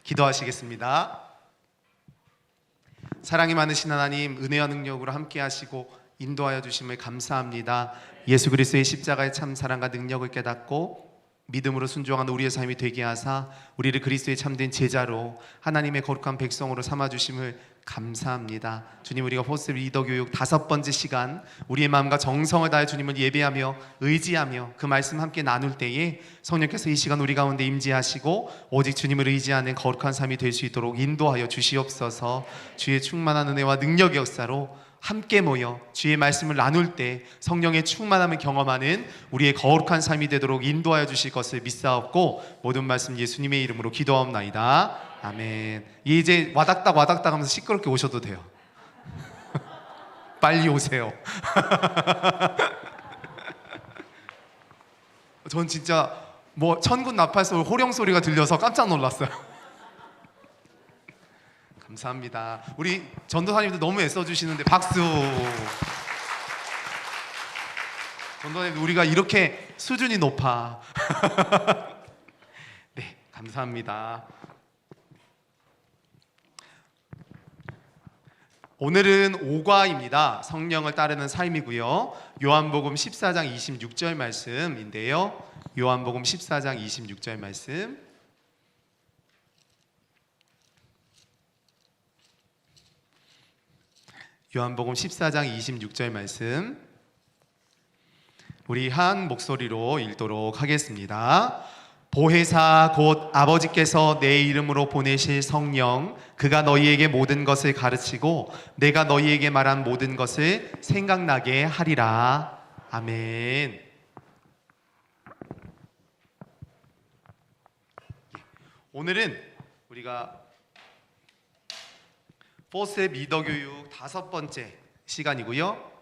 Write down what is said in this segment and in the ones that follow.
기도하시겠습니다. 사랑이 많으신 하나님, 은혜와 능력으로 함께 하시고 인도하여 주심을 감사합니다. 예수 그리스도의 십자가의 참 사랑과 능력을 깨닫고 믿음으로 순종하는 우리의 삶이 되게 하사 우리를 그리스도의 참된 제자로 하나님의 거룩한 백성으로 삼아주심을 감사합니다. 주님, 우리가 포스 리더 교육 5번째 시간, 우리의 마음과 정성을 다해 주님을 예배하며 의지하며 그 말씀 함께 나눌 때에 성령께서 이 시간 우리 가운데 임재하시고 오직 주님을 의지하는 거룩한 삶이 될 수 있도록 인도하여 주시옵소서. 주의 충만한 은혜와 능력의 역사로 함께 모여 주의 말씀을 나눌 때 성령의 충만함을 경험하는 우리의 거룩한 삶이 되도록 인도하여 주실 것을 믿사옵고 모든 말씀 예수님의 이름으로 기도하옵나이다. 아멘. 이제 와닥닥 하면서 시끄럽게 오셔도 돼요. 빨리 오세요. 전 진짜 천군 나팔소리 호령 소리가 들려서 깜짝 놀랐어요. 감사합니다. 우리 전도사님들 너무 애써주시는데 박수. 전도사님들 우리가 이렇게 수준이 높아. 네, 감사합니다. 오늘은 오과입니다. 성령을 따르는 삶이고요. 요한복음 14장 26절 말씀인데요. 요한복음 14장 26절 말씀. 요한복음 14장 26절 말씀 우리 한 목소리로 읽도록 하겠습니다. 보혜사 곧 아버지께서 내 이름으로 보내실 성령 그가 너희에게 모든 것을 가르치고 내가 너희에게 말한 모든 것을 생각나게 하리라. 아멘. 오늘은 우리가 포스의 리더 교육 5번째 시간이고요.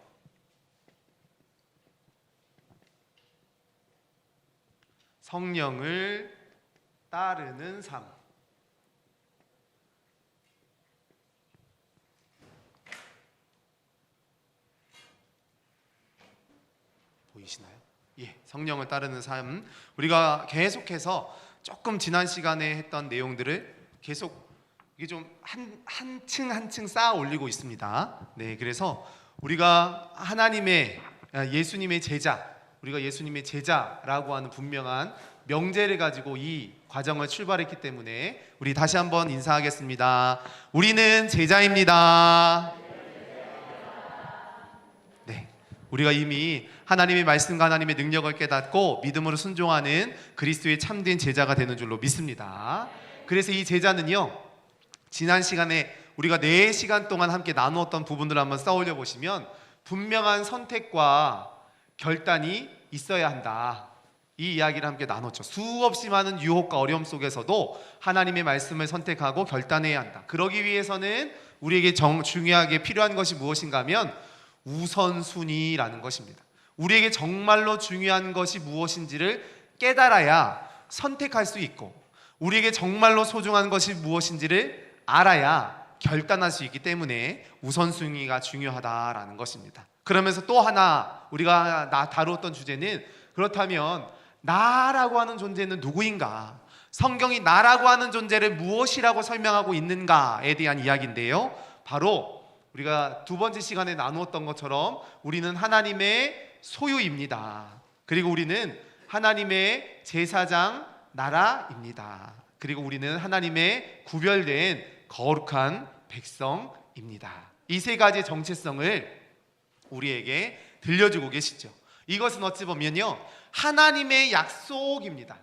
성령을 따르는 삶. 보이시나요? 예, 성령을 따르는 삶. 우리가 계속해서 조금 지난 시간에 했던 내용들을 계속 이게 좀 한 층 쌓아 올리고 있습니다. 네, 그래서 우리가 하나님의 예수님의 제자, 우리가 예수님의 제자라고 하는 분명한 명제를 가지고 이 과정을 출발했기 때문에 우리 다시 한번 인사하겠습니다. 우리는 제자입니다. 네, 우리가 이미 하나님의 말씀과 하나님의 능력을 깨닫고 믿음으로 순종하는 그리스도의 참된 제자가 되는 줄로 믿습니다. 그래서 이 제자는요, 지난 시간에 우리가 4시간 동안 함께 나누었던 부분들을 한번 떠올려 보시면 분명한 선택과 결단이 있어야 한다. 이 이야기를 함께 나눴죠. 수없이 많은 유혹과 어려움 속에서도 하나님의 말씀을 선택하고 결단해야 한다. 그러기 위해서는 우리에게 중요하게 필요한 것이 무엇인가 하면 우선순위라는 것입니다. 우리에게 정말로 중요한 것이 무엇인지를 깨달아야 선택할 수 있고 우리에게 정말로 소중한 것이 무엇인지를 알아야 결단할 수 있기 때문에 우선순위가 중요하다라는 것입니다. 그러면서 또 하나 우리가 다루었던 주제는 그렇다면 나라고 하는 존재는 누구인가? 성경이 나라고 하는 존재를 무엇이라고 설명하고 있는가에 대한 이야기인데요. 바로 우리가 2번째 시간에 나누었던 것처럼 우리는 하나님의 소유입니다. 그리고 우리는 하나님의 제사장 나라입니다. 그리고 우리는 하나님의 구별된 거룩한 백성입니다. 이 3가지의 정체성을 우리에게 들려주고 계시죠. 이것은 어찌 보면요, 하나님의 약속입니다.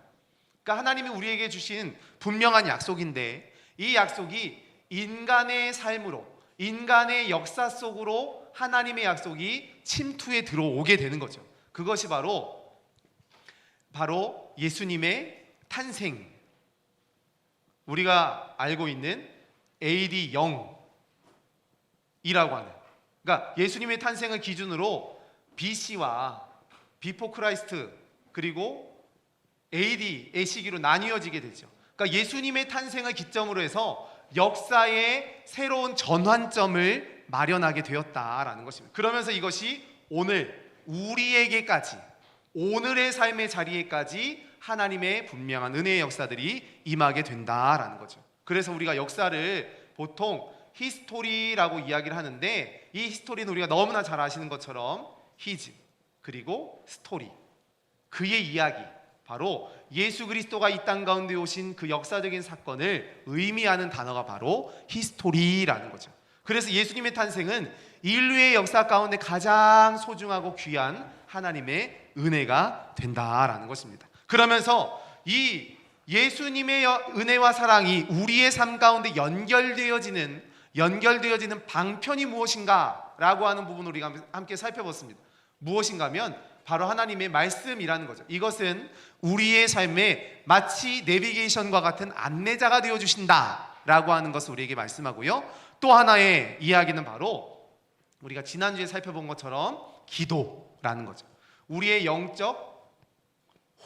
그러니까 하나님이 우리에게 주신 분명한 약속인데 이 약속이 인간의 삶으로, 인간의 역사 속으로 하나님의 약속이 침투해 들어오게 되는 거죠. 그것이 바로 예수님의 탄생, 우리가 알고 있는 AD 0이라고 하는, 그러니까 예수님의 탄생을 기준으로 BC와 비포 크라이스트 그리고 AD의 시기로 나뉘어지게 되죠. 그러니까 예수님의 탄생을 기점으로 해서 역사의 새로운 전환점을 마련하게 되었다라는 것입니다. 그러면서 이것이 오늘 우리에게까지, 오늘의 삶의 자리에까지 하나님의 분명한 은혜의 역사들이 임하게 된다라는 거죠. 그래서 우리가 역사를 보통 히스토리라고 이야기를 하는데, 이 히스토리는 우리가 너무나 잘 아시는 것처럼 히즈 그리고 스토리, 그의 이야기, 바로 예수 그리스도가 이 땅 가운데 오신 그 역사적인 사건을 의미하는 단어가 바로 히스토리라는 거죠. 그래서 예수님의 탄생은 인류의 역사 가운데 가장 소중하고 귀한 하나님의 은혜가 된다라는 것입니다. 그러면서 이 예수님의 은혜와 사랑이 우리의 삶 가운데 연결되어지는 방편이 무엇인가 라고 하는 부분을 우리가 함께 살펴봤습니다. 무엇인가 하면 바로 하나님의 말씀이라는 거죠. 이것은 우리의 삶에 마치 내비게이션과 같은 안내자가 되어주신다 라고 하는 것을 우리에게 말씀하고요, 또 하나의 이야기는 바로 우리가 지난주에 살펴본 것처럼 기도라는 거죠. 우리의 영적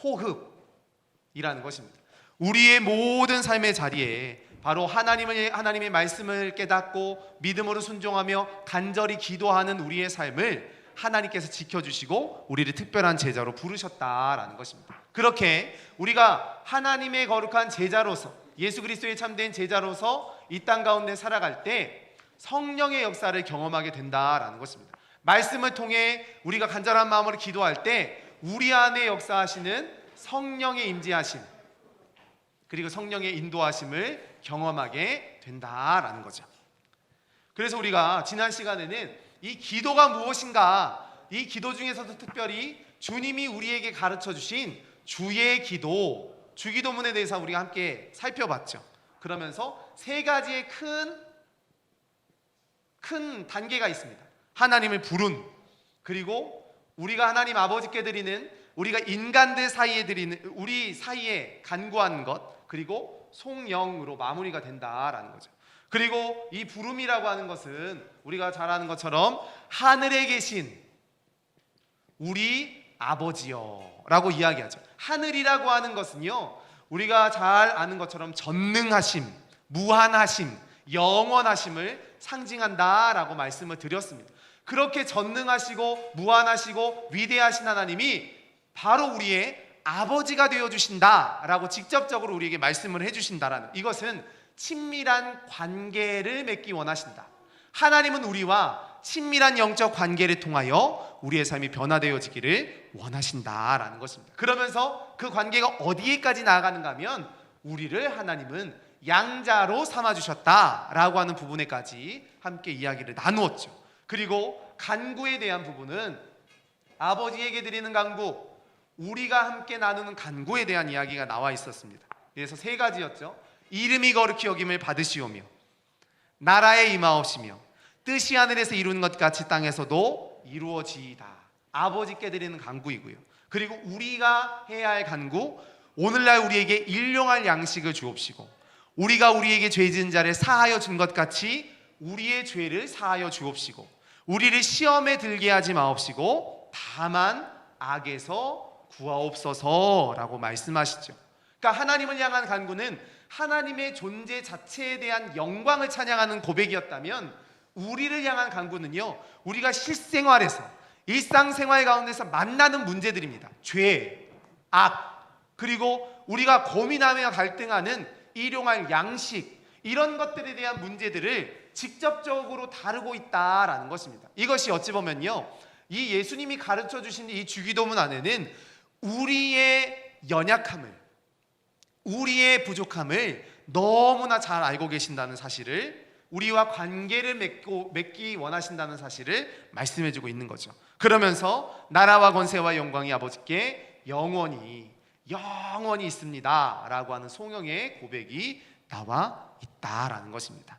호흡이라는 것입니다. 우리의 모든 삶의 자리에 바로 하나님의 말씀을 깨닫고 믿음으로 순종하며 간절히 기도하는 우리의 삶을 하나님께서 지켜주시고 우리를 특별한 제자로 부르셨다라는 것입니다. 그렇게 우리가 하나님의 거룩한 제자로서, 예수 그리스도의 참된 제자로서 이 땅 가운데 살아갈 때 성령의 역사를 경험하게 된다라는 것입니다. 말씀을 통해 우리가 간절한 마음으로 기도할 때 우리 안에 역사하시는 성령의 임재하심, 그리고 성령의 인도하심을 경험하게 된다라는 거죠. 그래서 우리가 지난 시간에는 이 기도가 무엇인가, 이 기도 중에서도 특별히 주님이 우리에게 가르쳐 주신 주의 기도, 주기도문에 대해서 우리가 함께 살펴봤죠. 그러면서 세 가지의 큰 단계가 있습니다. 하나님을 부른, 그리고 우리가 하나님 아버지께 드리는, 우리가 인간들 사이에 드리는, 우리 사이에 간구하는 것, 그리고 송영으로 마무리가 된다라는 거죠. 그리고 이 부름이라고 하는 것은 우리가 잘 아는 것처럼 하늘에 계신 우리 아버지여 라고 이야기하죠. 하늘이라고 하는 것은요, 우리가 잘 아는 것처럼 전능하심, 무한하심, 영원하심을 상징한다라고 말씀을 드렸습니다. 그렇게 전능하시고 무한하시고 위대하신 하나님이 바로 우리의 아버지가 되어주신다라고 직접적으로 우리에게 말씀을 해주신다라는, 이것은 친밀한 관계를 맺기 원하신다. 하나님은 우리와 친밀한 영적 관계를 통하여 우리의 삶이 변화되어지기를 원하신다라는 것입니다. 그러면서 그 관계가 어디에까지 나아가는가 하면 우리를 하나님은 양자로 삼아주셨다라고 하는 부분에까지 함께 이야기를 나누었죠. 그리고 간구에 대한 부분은 아버지에게 드리는 간구, 우리가 함께 나누는 간구에 대한 이야기가 나와 있었습니다. 그래서 세 가지였죠. 이름이 거룩히 여김을 받으시오며, 나라에 임하옵시며, 뜻이 하늘에서 이루는 것 같이 땅에서도 이루어지이다. 아버지께 드리는 간구이고요. 그리고 우리가 해야 할 간구, 오늘날 우리에게 일용할 양식을 주옵시고, 우리가 우리에게 죄 지은 자를 사하여 준 것 같이 우리의 죄를 사하여 주옵시고, 우리를 시험에 들게 하지 마옵시고 다만 악에서 구하옵소서라고 말씀하시죠. 그러니까 하나님을 향한 간구는 하나님의 존재 자체에 대한 영광을 찬양하는 고백이었다면, 우리를 향한 간구는요, 우리가 실생활에서, 일상생활 가운데서 만나는 문제들입니다. 죄, 악, 그리고 우리가 고민하며 갈등하는 일용할 양식, 이런 것들에 대한 문제들을 직접적으로 다루고 있다라는 것입니다. 이것이 어찌 보면요, 이 예수님이 가르쳐 주신 이 주기도문 안에는 우리의 연약함을, 우리의 부족함을 너무나 잘 알고 계신다는 사실을, 우리와 관계를 맺기 원하신다는 사실을 말씀해주고 있는 거죠. 그러면서 나라와 권세와 영광이 아버지께 영원히 있습니다 라고 하는 송영의 고백이 나와 있다라는 것입니다.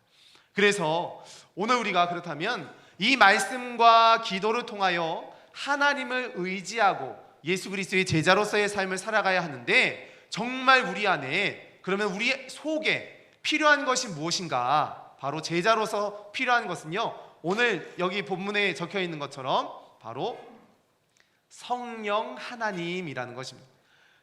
그래서 오늘 우리가 그렇다면 이 말씀과 기도를 통하여 하나님을 의지하고 예수 그리스도의 제자로서의 삶을 살아가야 하는데, 정말 우리 안에, 그러면 우리 속에 필요한 것이 무엇인가? 바로 제자로서 필요한 것은요, 오늘 여기 본문에 적혀 있는 것처럼 바로 성령 하나님이라는 것입니다.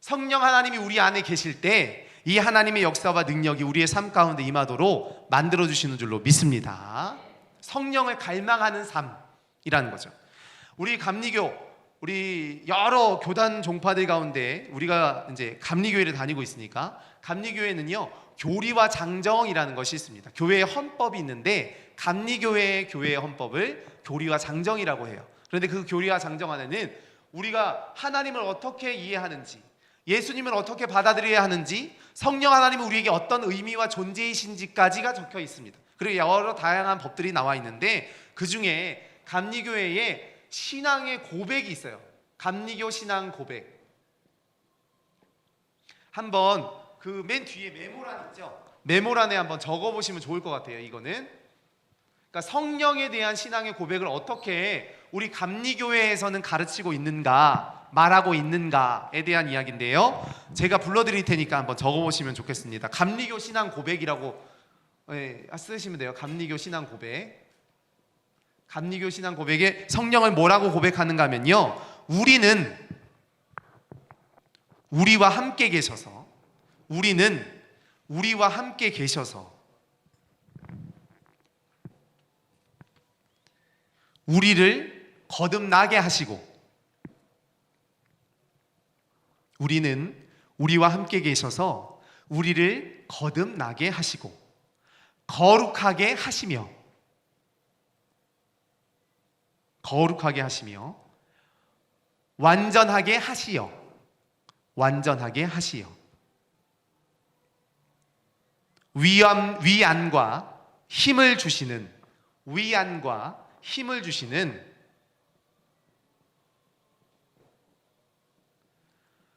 성령 하나님이 우리 안에 계실 때 이 하나님의 역사와 능력이 우리의 삶 가운데 임하도록 만들어주시는 줄로 믿습니다. 성령을 갈망하는 삶이라는 거죠. 우리 감리교, 우리 여러 교단 종파들 가운데 우리가 이제 감리교회를 다니고 있으니까 감리교회는요 교리와 장정이라는 것이 있습니다. 교회의 헌법이 있는데 감리교회의 교회의 헌법을 교리와 장정이라고 해요. 그런데 그 교리와 장정 안에는 우리가 하나님을 어떻게 이해하는지, 예수님을 어떻게 받아들여야 하는지, 성령 하나님은 우리에게 어떤 의미와 존재이신지까지가 적혀 있습니다. 그리고 여러 다양한 법들이 나와 있는데 그 중에 감리교회에 신앙의 고백이 있어요. 감리교 신앙 고백. 한번 그 맨 뒤에 메모란 있죠? 메모란에 한번 적어보시면 좋을 것 같아요. 이거는 그러니까 성령에 대한 신앙의 고백을 어떻게 우리 감리교회에서는 가르치고 있는가, 말하고 있는가에 대한 이야기인데요. 제가 불러드릴 테니까 한번 적어보시면 좋겠습니다. 감리교 신앙 고백이라고 쓰시면 돼요. 감리교 신앙 고백. 감리교 신앙 고백에 성령을 뭐라고 고백하는가 하면요, 우리는 우리와 함께 계셔서, 우리는 우리와 함께 계셔서 우리를 거듭나게 하시고, 우리는 우리와 함께 계셔서 우리를 거듭나게 하시고 거룩하게 하시며, 거룩하게 하시며 완전하게 하시어, 완전하게 하시어 위안과 힘을 주시는, 위안과 힘을 주시는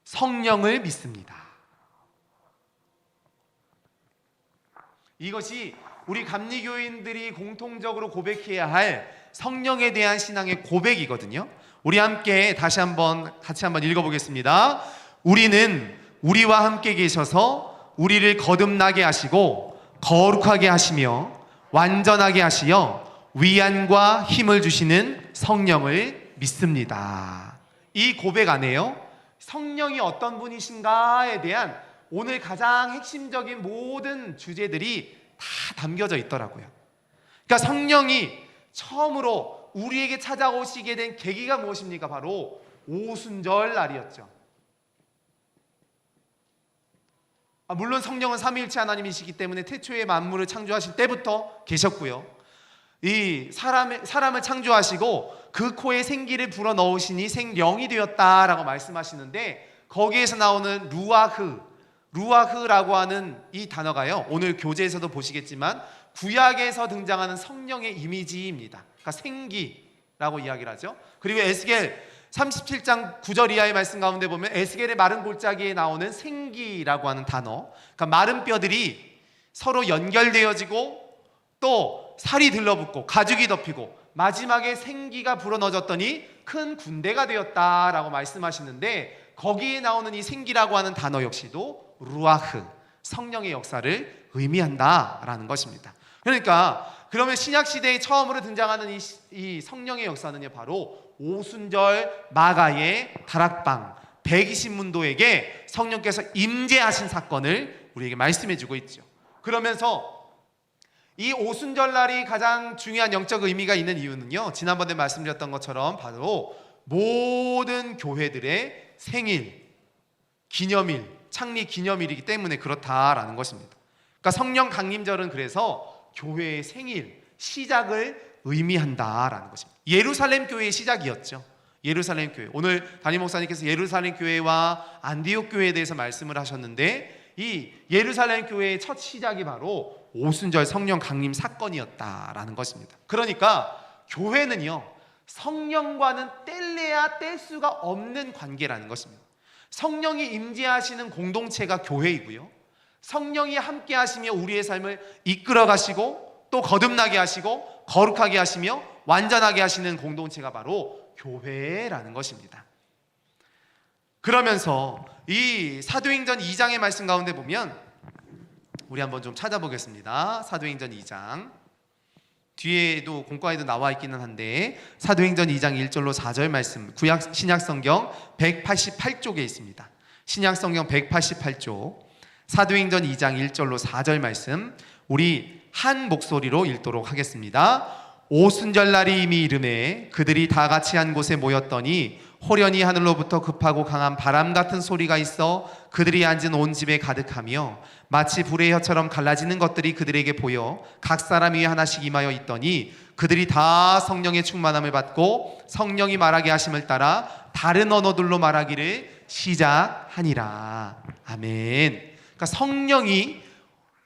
성령을 믿습니다. 이것이 우리 감리교인들이 공통적으로 고백해야 할 성령에 대한 신앙의 고백이거든요. 우리 함께 다시 한번 같이 한번 읽어보겠습니다. 우리는 우리와 함께 계셔서 우리를 거듭나게 하시고 거룩하게 하시며 완전하게 하시어 위안과 힘을 주시는 성령을 믿습니다. 이 고백 안에요, 성령이 어떤 분이신가에 대한 오늘 가장 핵심적인 모든 주제들이 다 담겨져 있더라고요. 그러니까 성령이 처음으로 우리에게 찾아오시게 된 계기가 무엇입니까? 바로 오순절 날이었죠. 물론 성령은 삼위일체 하나님이시기 때문에 태초에 만물을 창조하실 때부터 계셨고요. 이 사람을 창조하시고 그 코에 생기를 불어넣으시니 생령이 되었다라고 말씀하시는데, 거기에서 나오는 루아흐라고 하는 이 단어가요, 오늘 교재에서도 보시겠지만 구약에서 등장하는 성령의 이미지입니다. 그러니까 생기라고 이야기를 하죠. 그리고 에스겔 37장 9절 이하의 말씀 가운데 보면 에스겔의 마른 골짜기에 나오는 생기라고 하는 단어, 그러니까 마른 뼈들이 서로 연결되어지고 또 살이 들러붙고 가죽이 덮이고 마지막에 생기가 불어넣어졌더니 큰 군대가 되었다라고 말씀하시는데, 거기에 나오는 이 생기라고 하는 단어 역시도 루아흐, 성령의 역사를 의미한다라는 것입니다. 그러니까 그러면 신약시대에 처음으로 등장하는 이 성령의 역사는요, 바로 오순절 마가의 다락방 120문도에게 성령께서 임재하신 사건을 우리에게 말씀해주고 있죠. 그러면서 이 오순절날이 가장 중요한 영적 의미가 있는 이유는요, 지난번에 말씀드렸던 것처럼 바로 모든 교회들의 생일, 기념일, 창립 기념일이기 때문에 그렇다라는 것입니다. 그러니까 성령 강림절은 그래서 교회의 생일, 시작을 의미한다라는 것입니다. 예루살렘 교회의 시작이었죠. 예루살렘 교회. 오늘 담임 목사님께서 예루살렘 교회와 안디옥 교회에 대해서 말씀을 하셨는데, 이 예루살렘 교회의 첫 시작이 바로 오순절 성령 강림 사건이었다라는 것입니다. 그러니까 교회는요, 성령과는 뗄래야 뗄 수가 없는 관계라는 것입니다. 성령이 임재하시는 공동체가 교회이고요, 성령이 함께 하시며 우리의 삶을 이끌어 가시고 또 거듭나게 하시고 거룩하게 하시며 완전하게 하시는 공동체가 바로 교회라는 것입니다. 그러면서 이 사도행전 2장의 말씀 가운데 보면 우리 한번 좀 찾아보겠습니다. 사도행전 2장 뒤에도 공과에도 나와 있기는 한데, 사도행전 2장 1절로 4절 말씀, 구약 신약성경 188쪽에 있습니다. 신약성경 188쪽 사도행전 2장 1절로 4절 말씀, 우리 한 목소리로 읽도록 하겠습니다. 오순절날이 이미 이르매 그들이 다 같이 한 곳에 모였더니 호련히 하늘로부터 급하고 강한 바람 같은 소리가 있어 그들이 앉은 온 집에 가득하며 마치 불의 혀처럼 갈라지는 것들이 그들에게 보여 각 사람 위에 하나씩 임하여 있더니 그들이 다 성령의 충만함을 받고 성령이 말하게 하심을 따라 다른 언어들로 말하기를 시작하니라. 아멘. 그러니까 성령이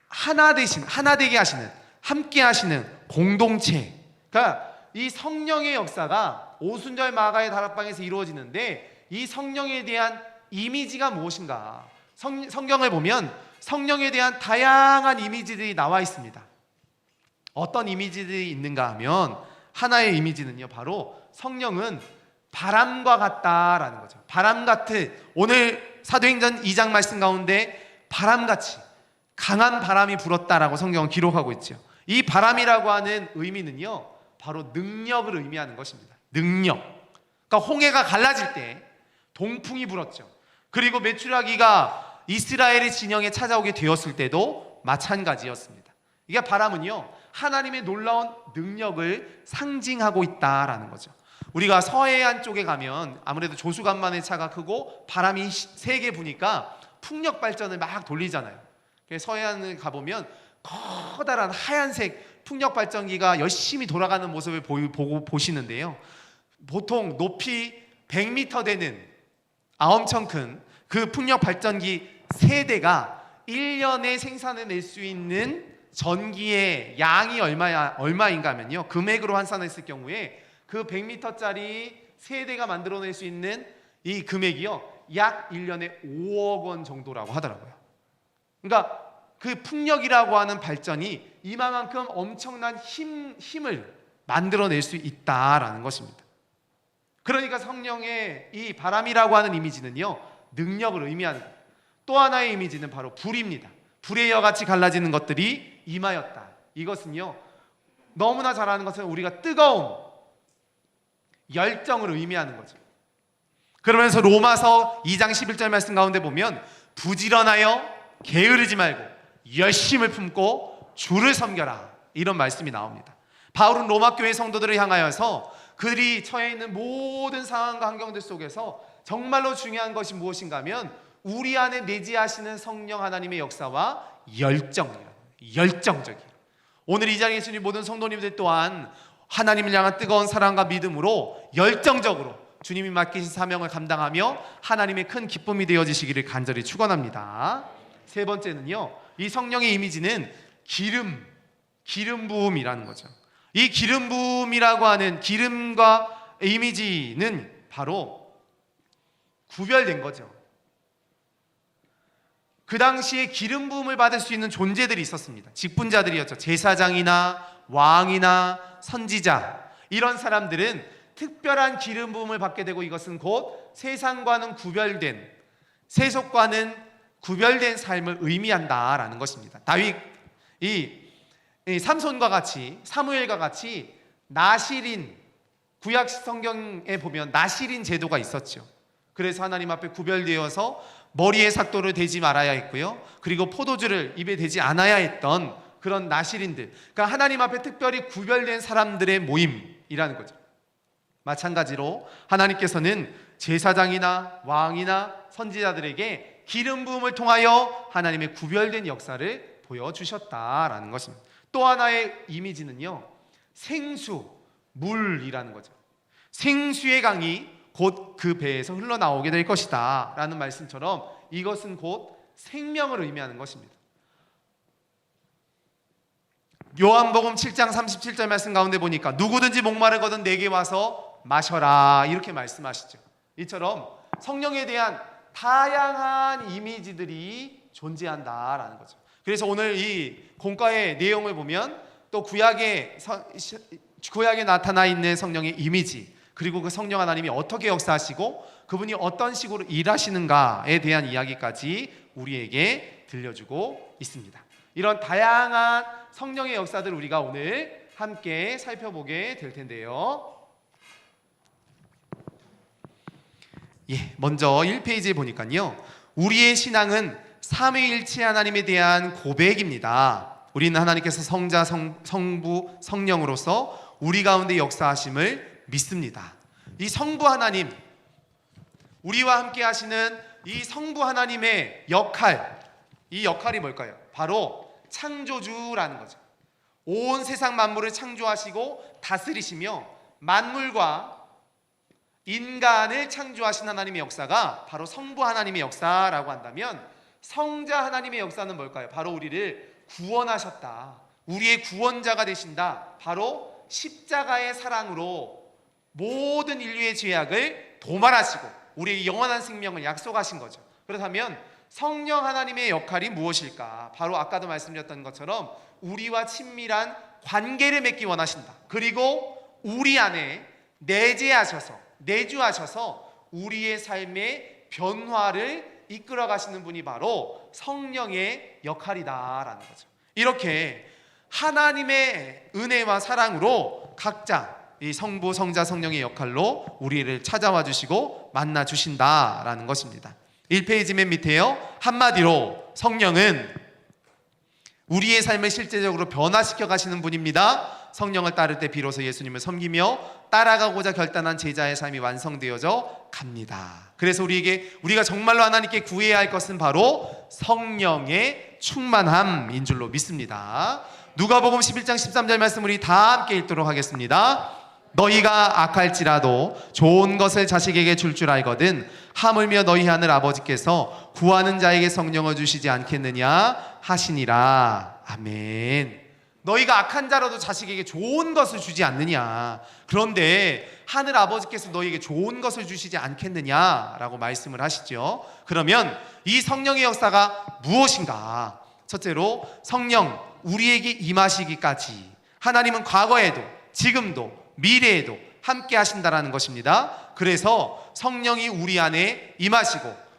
하나 되게 하시는, 함께 하시는 공동체. 그러니까 이 성령의 역사가 오순절 마가의 다락방에서 이루어지는데, 이 성령에 대한 이미지가 무엇인가? 성경을 보면 성령에 대한 다양한 이미지들이 나와 있습니다. 어떤 이미지들이 있는가 하면, 하나의 이미지는요, 바로 성령은 바람과 같다라는 거죠. 바람 같은, 오늘 사도행전 2장 말씀 가운데 바람같이 강한 바람이 불었다라고 성경은 기록하고 있죠. 이 바람이라고 하는 의미는요, 바로 능력을 의미하는 것입니다. 능력. 그러니까 홍해가 갈라질 때 동풍이 불었죠. 그리고 메추라기가 이스라엘의 진영에 찾아오게 되었을 때도 마찬가지였습니다. 이게 바람은요, 하나님의 놀라운 능력을 상징하고 있다라는 거죠. 우리가 서해안 쪽에 가면 아무래도 조수간만의 차가 크고 바람이 세게 부니까 풍력 발전을 막 돌리잖아요. 서해안을 가보면 커다란 하얀색 풍력 발전기가 열심히 돌아가는 모습을 보시는데요. 보통 높이 100m 되는 엄청 큰 그 풍력 발전기 세대가 1년에 생산해낼 수 있는 전기의 양이 얼마인가 하면요, 금액으로 환산했을 경우에 그 100m짜리 세대가 만들어낼 수 있는 이 금액이요, 약 1년에 5억 원 정도라고 하더라고요. 그러니까 그 풍력이라고 하는 발전이 이만큼 엄청난 힘을 만들어낼 수 있다라는 것입니다. 그러니까 성령의 이 바람이라고 하는 이미지는요, 능력을 의미하는 거예요. 또 하나의 이미지는 바로 불입니다. 불의 여같이 갈라지는 것들이 임하였다. 이것은요, 너무나 잘 아는 것은 우리가 뜨거움, 열정을 의미하는 거죠. 그러면서 로마서 2장 11절 말씀 가운데 보면 부지런하여 게으르지 말고 열심을 품고 주를 섬겨라, 이런 말씀이 나옵니다. 바울은 로마 교회 성도들을 향하여서 그들이 처해 있는 모든 상황과 환경들 속에서 정말로 중요한 것이 무엇인가 하면 우리 안에 내재하시는 성령 하나님의 역사와 열정적이에요. 오늘 이 자리에 계신 모든 성도님들 또한 하나님을 향한 뜨거운 사랑과 믿음으로 열정적으로 주님이 맡기신 사명을 감당하며 하나님의 큰 기쁨이 되어지시기를 간절히 축원합니다. 세 번째는요, 이 성령의 이미지는 기름 부음이라는 거죠. 이 기름 부음이라고 하는 기름과 이미지는 바로 구별된 거죠. 그 당시에 기름 부음을 받을 수 있는 존재들이 있었습니다. 직분자들이었죠. 제사장이나 왕이나 선지자, 이런 사람들은 특별한 기름 부음을 받게 되고, 이것은 곧 세상과는 구별된, 세속과는 구별된 삶을 의미한다라는 것입니다. 다윗, 이 삼손과 같이, 사무엘과 같이 나실인, 구약 성경에 보면 나실인 제도가 있었죠. 그래서 하나님 앞에 구별되어서 머리에 삭도를 대지 말아야 했고요, 그리고 포도주를 입에 대지 않아야 했던 그런 나실인들, 그러니까 하나님 앞에 특별히 구별된 사람들의 모임이라는 거죠. 마찬가지로 하나님께서는 제사장이나 왕이나 선지자들에게 기름 부음을 통하여 하나님의 구별된 역사를 보여주셨다라는 것입니다. 또 하나의 이미지는요, 생수, 물이라는 거죠. 생수의 강이 곧 그 배에서 흘러나오게 될 것이다 라는 말씀처럼 이것은 곧 생명을 의미하는 것입니다. 요한복음 7장 37절 말씀 가운데 보니까 누구든지 목마르거든 내게 와서 마셔라, 이렇게 말씀하시죠. 이처럼 성령에 대한 다양한 이미지들이 존재한다라는 거죠. 그래서 오늘 이 공과의 내용을 보면 또 구약에 나타나 있는 성령의 이미지, 그리고 그 성령 하나님이 어떻게 역사하시고 그분이 어떤 식으로 일하시는가에 대한 이야기까지 우리에게 들려주고 있습니다. 이런 다양한 성령의 역사들 우리가 오늘 함께 살펴보게 될 텐데요. 먼저 1페이지에 보니까요, 우리의 신앙은 삼위일체 하나님에 대한 고백입니다. 우리는 하나님께서 성자, 성부, 성령으로서 우리 가운데 역사하심을 믿습니다. 이 성부 하나님, 우리와 함께 하시는 이 성부 하나님의 역할, 이 역할이 뭘까요? 바로 창조주라는 거죠. 온 세상 만물을 창조하시고 다스리시며 만물과 인간을 창조하신 하나님의 역사가 바로 성부 하나님의 역사라고 한다면, 성자 하나님의 역사는 뭘까요? 바로 우리를 구원하셨다, 우리의 구원자가 되신다, 바로 십자가의 사랑으로 모든 인류의 죄악을 도말하시고 우리의 영원한 생명을 약속하신 거죠. 그렇다면 성령 하나님의 역할이 무엇일까? 바로 아까도 말씀드렸던 것처럼 우리와 친밀한 관계를 맺기 원하신다. 그리고 우리 안에 내주하셔서 우리의 삶의 변화를 이끌어 가시는 분이 바로 성령의 역할이다라는 거죠. 이렇게 하나님의 은혜와 사랑으로 각자 이 성부, 성자, 성령의 역할로 우리를 찾아와 주시고 만나 주신다라는 것입니다. 1페이지 맨 밑에요. 한마디로 성령은 우리의 삶을 실제적으로 변화시켜 가시는 분입니다. 성령을 따를 때 비로소 예수님을 섬기며 따라가고자 결단한 제자의 삶이 완성되어져 갑니다. 그래서 우리가 정말로 하나님께 구해야 할 것은 바로 성령의 충만함인 줄로 믿습니다. 누가복음 11장 13절 말씀 우리 다 함께 읽도록 하겠습니다. 너희가 악할지라도 좋은 것을 자식에게 줄 알거든 하물며 너희 하늘 아버지께서 구하는 자에게 성령을 주시지 않겠느냐 하시니라. 아멘. 너희가 악한 자라도 자식에게 좋은 것을 주지 않느냐, 그런데 하늘 아버지께서 너희에게 좋은 것을 주시지 않겠느냐라고 말씀을 하시죠. 그러면 이 성령의 역사가 무엇인가? 첫째로 성령 우리에게 임하시기까지 하나님은 과거에도 지금도 미래에도 함께 하신다라는 것입니다. 그래서 성령이 우리 안에 임하시고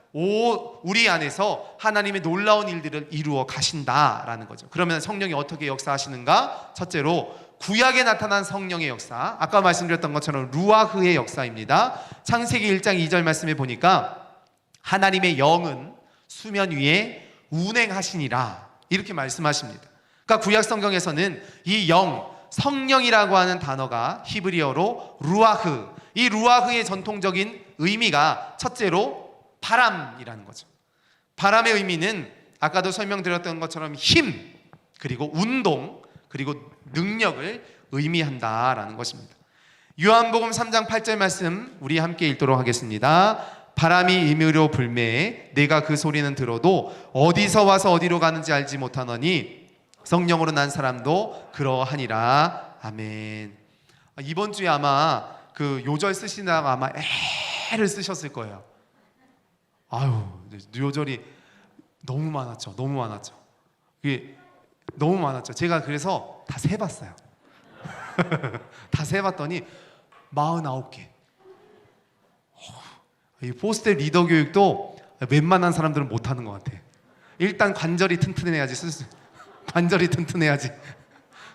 우리 안에서 하나님의 놀라운 일들을 이루어 가신다라는 거죠. 그러면 성령이 어떻게 역사하시는가? 첫째로 구약에 나타난 성령의 역사, 아까 말씀드렸던 것처럼 루아흐의 역사입니다. 창세기 1장 2절 말씀에 보니까 하나님의 영은 수면 위에 운행하시니라 이렇게 말씀하십니다. 그러니까 구약 성경에서는 이 영, 성령이라고 하는 단어가 히브리어로 루아흐, 이 루아흐의 전통적인 의미가 첫째로 바람이라는 거죠. 바람의 의미는 아까도 설명드렸던 것처럼 힘, 그리고 운동, 그리고 능력을 의미한다라는 것입니다. 요한복음 3장 8절 말씀 우리 함께 읽도록 하겠습니다. 바람이 임의로 불매에 내가 그 소리는 들어도 어디서 와서 어디로 가는지 알지 못하노니 성령으로 난 사람도 그러하니라. 아멘. 이번 주에 아마 그 요절 쓰시다가 아마 애를 쓰셨을 거예요. 아유, 요절이 너무 많았죠. 이게 너무 많았죠. 제가 그래서 다 세봤어요. 다 세봤더니 49개. 이 포스텔 리더 교육도 웬만한 사람들은 못하는 것 같아. 일단 관절이 튼튼해야지 관절이 튼튼해야지.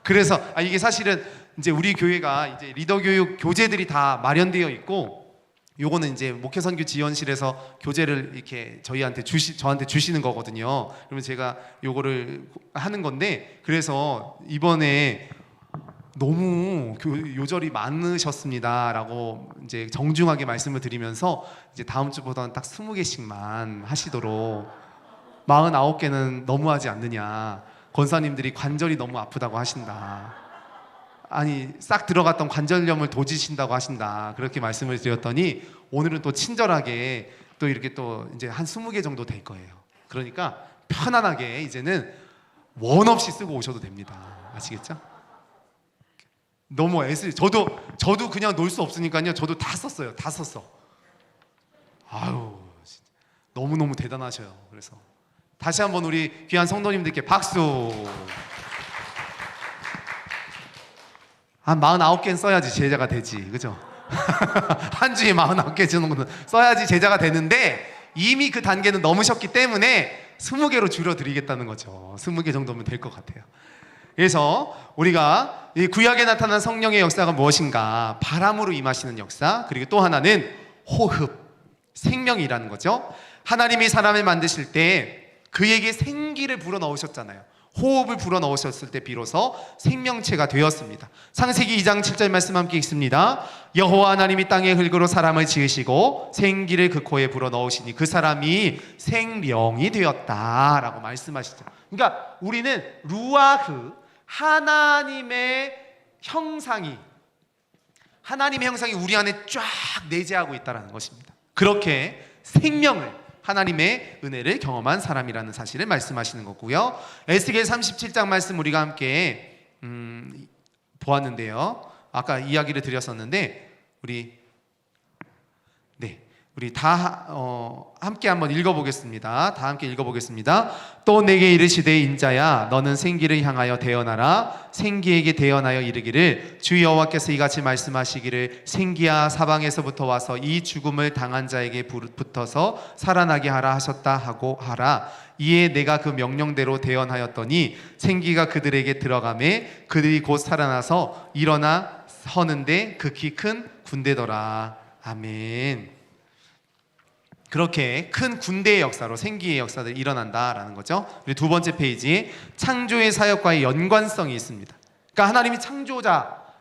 그래서 이게 사실은 이제 우리 교회가 이제 리더 교육 교재들이 다 마련되어 있고, 요거는 이제 목회선교 지원실에서 교재를 이렇게 저한테 주시는 거거든요. 그러면 제가 요거를 하는 건데, 그래서 이번에 너무 요절이 많으셨습니다라고 이제 정중하게 말씀을 드리면서 이제 다음 주보다는 딱 20개씩만 하시도록, 49개는 너무하지 않느냐, 권사님들이 관절이 너무 아프다고 하신다, 아니 싹 들어갔던 관절염을 도지신다고 하신다, 그렇게 말씀을 드렸더니 오늘은 또 친절하게 또 이렇게 또 이제 한 20개 정도 될 거예요. 그러니까 편안하게 이제는 원 없이 쓰고 오셔도 됩니다. 아시겠죠? 너무 저도 그냥 놀 수 없으니까요. 저도 다 썼어요. 다 썼어. 아유, 너무너무 대단하셔요. 그래서 다시 한번 우리 귀한 성도님들께 박수. 한 49개는 써야지 제자가 되지, 그죠? 한 주에 49개 주는 것은 써야지 제자가 되는데, 이미 그 단계는 넘으셨기 때문에 20개로 줄여드리겠다는 거죠. 20개 정도면 될 것 같아요. 그래서 우리가 이 구약에 나타난 성령의 역사가 무엇인가? 바람으로 임하시는 역사, 그리고 또 하나는 호흡, 생명이라는 거죠. 하나님이 사람을 만드실 때 그에게 생기를 불어넣으셨잖아요. 호흡을 불어넣으셨을 때 비로소 생명체가 되었습니다. 창세기 2장 7절 말씀 함께 읽습니다. 여호와 하나님이 땅의 흙으로 사람을 지으시고 생기를 그 코에 불어넣으시니 그 사람이 생명이 되었다라고 말씀하시죠. 그러니까 우리는 루아흐, 하나님의 형상이 우리 안에 쫙 내재하고 있다는 것입니다. 그렇게 생명을, 하나님의 은혜를 경험한 사람이라는 사실을 말씀하시는 거고요. 에스겔 37장 말씀 우리가 함께 보았는데요. 아까 이야기를 드렸었는데 우리 다 함께 한번 읽어보겠습니다. 다 함께 읽어보겠습니다. 또 내게 이르시되 인자야 너는 생기를 향하여 대언하라. 생기에게 대언하여 이르기를 주 여호와께서 이같이 말씀하시기를 생기야 사방에서부터 와서 이 죽음을 당한 자에게 붙어서 살아나게 하라 하셨다 하고 하라. 이에 내가 그 명령대로 대언하였더니 생기가 그들에게 들어가매 그들이 곧 살아나서 일어나 서는데 극히 큰 군대더라. 아멘. 그렇게 큰 군대의 역사로 생기의 역사들이 일어난다라는 거죠. 그리고 두 번째 페이지, 창조의 사역과의 연관성이 있습니다. 그러니까 하나님이